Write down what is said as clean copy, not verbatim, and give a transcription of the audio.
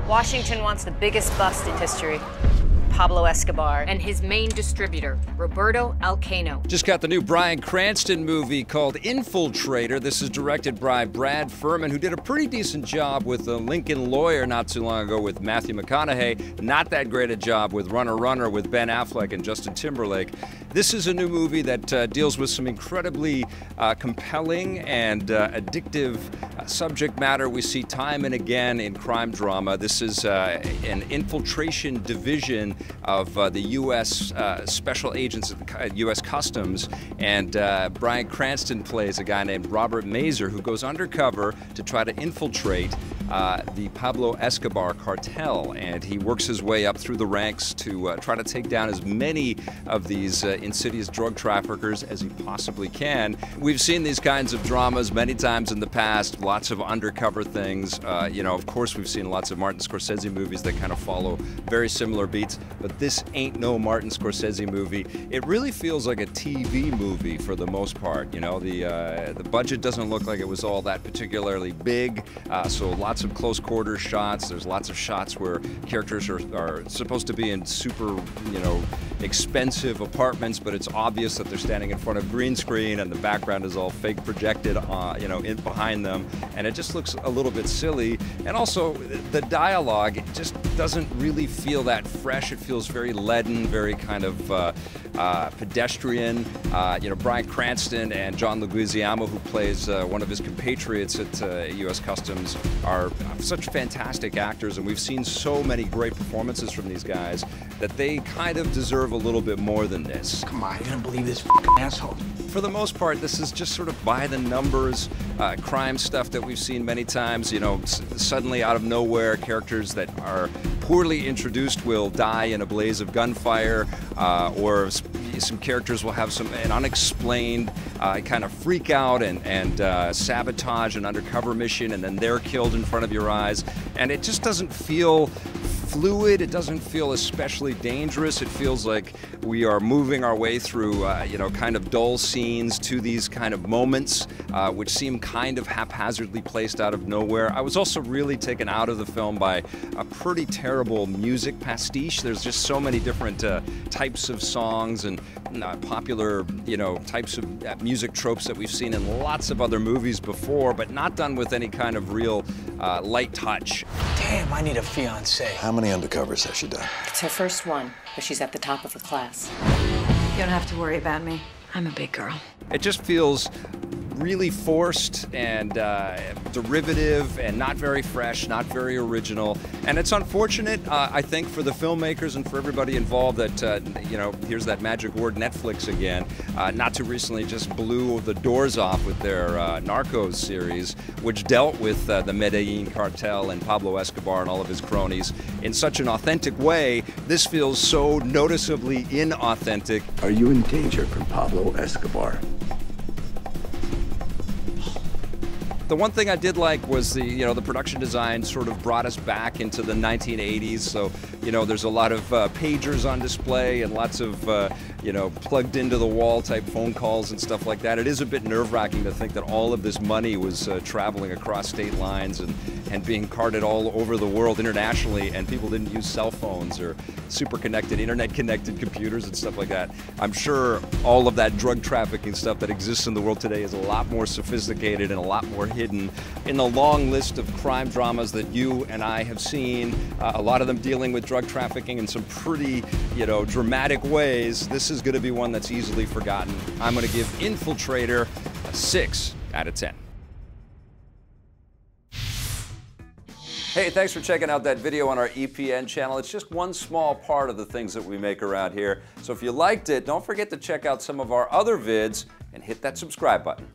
Washington wants the biggest bust in history. Pablo Escobar. And his main distributor, Roberto Alcano. Just got the new Bryan Cranston movie called Infiltrator. This is directed by Brad Furman, who did a pretty decent job with The Lincoln Lawyer not too long ago with Matthew McConaughey. Not that great a job with Runner Runner with Ben Affleck and Justin Timberlake. This is a new movie that deals with some incredibly compelling and addictive subject matter we see time and again in crime drama. This is an infiltration division of the U.S. Special Agents of the U.S. Customs, and Bryan Cranston plays a guy named Robert Mazer who goes undercover to try to infiltrate the Pablo Escobar cartel, and he works his way up through the ranks to try to take down as many of these insidious drug traffickers as he possibly can. We've seen these kinds of dramas many times in the past, lots of undercover things. You know, of course, we've seen lots of Martin Scorsese movies that kind of follow very similar beats, but this ain't no Martin Scorsese movie. It really feels like a TV movie for the most part. You know, the budget doesn't look like it was all that particularly big, so lots of close quarters shots. There's lots of shots where characters are supposed to be in super, you know, expensive apartments, but it's obvious that they're standing in front of green screen and the background is all fake projected, you know, in behind them, and it just looks a little bit silly. And also, the dialogue, it just doesn't really feel that fresh. It feels very leaden, very kind of pedestrian. You know, Bryan Cranston and John Leguizamo, who plays one of his compatriots at U.S. Customs, are such fantastic actors, and we've seen so many great performances from these guys that they kind of deserve a little bit more than this. Come on, you're gonna believe this f***ing asshole. For the most part, this is just sort of by the numbers crime stuff that we've seen many times. You know, suddenly out of nowhere, characters that are poorly introduced will die in a blaze of gunfire, or some characters will have an unexplained kind of freak out and sabotage an undercover mission, and then they're killed in front of your eyes. And it just doesn't feel fluid. It doesn't feel especially dangerous. It feels like we are moving our way through, you know, kind of dull scenes to these kind of moments, which seem kind of haphazardly placed out of nowhere. I was also really taken out of the film by a pretty terrible music pastiche. There's just so many different types of songs and popular, you know, types of music tropes that we've seen in lots of other movies before, but not done with any kind of real light touch. Damn, I need a fiancé. How many undercovers has she done? It's her first one, but she's at the top of her class. You don't have to worry about me. I'm a big girl. It just feels really forced and derivative and not very fresh, not very original. And it's unfortunate, I think, for the filmmakers and for everybody involved that, you know, here's that magic word, Netflix again, not too recently just blew the doors off with their Narcos series, which dealt with the Medellin cartel and Pablo Escobar and all of his cronies in such an authentic way. This feels so noticeably inauthentic. Are you in danger from Pablo Escobar? The one thing I did like was the production design sort of brought us back into the 1980s. So, you know, there's a lot of pagers on display and lots of, you know, plugged into the wall type phone calls and stuff like that. It is a bit nerve-wracking to think that all of this money was traveling across state lines and being carted all over the world internationally, and people didn't use cell phones or super connected, internet-connected computers and stuff like that. I'm sure all of that drug trafficking stuff that exists in the world today is a lot more sophisticated and a lot more hidden in the long list of crime dramas that you and I have seen, a lot of them dealing with drug trafficking in some pretty, you know, dramatic ways. This is going to be one that's easily forgotten. I'm going to give Infiltrator a 6 out of 10. Hey, thanks for checking out that video on our EPN channel. It's just one small part of the things that we make around here. So if you liked it, don't forget to check out some of our other vids and hit that subscribe button.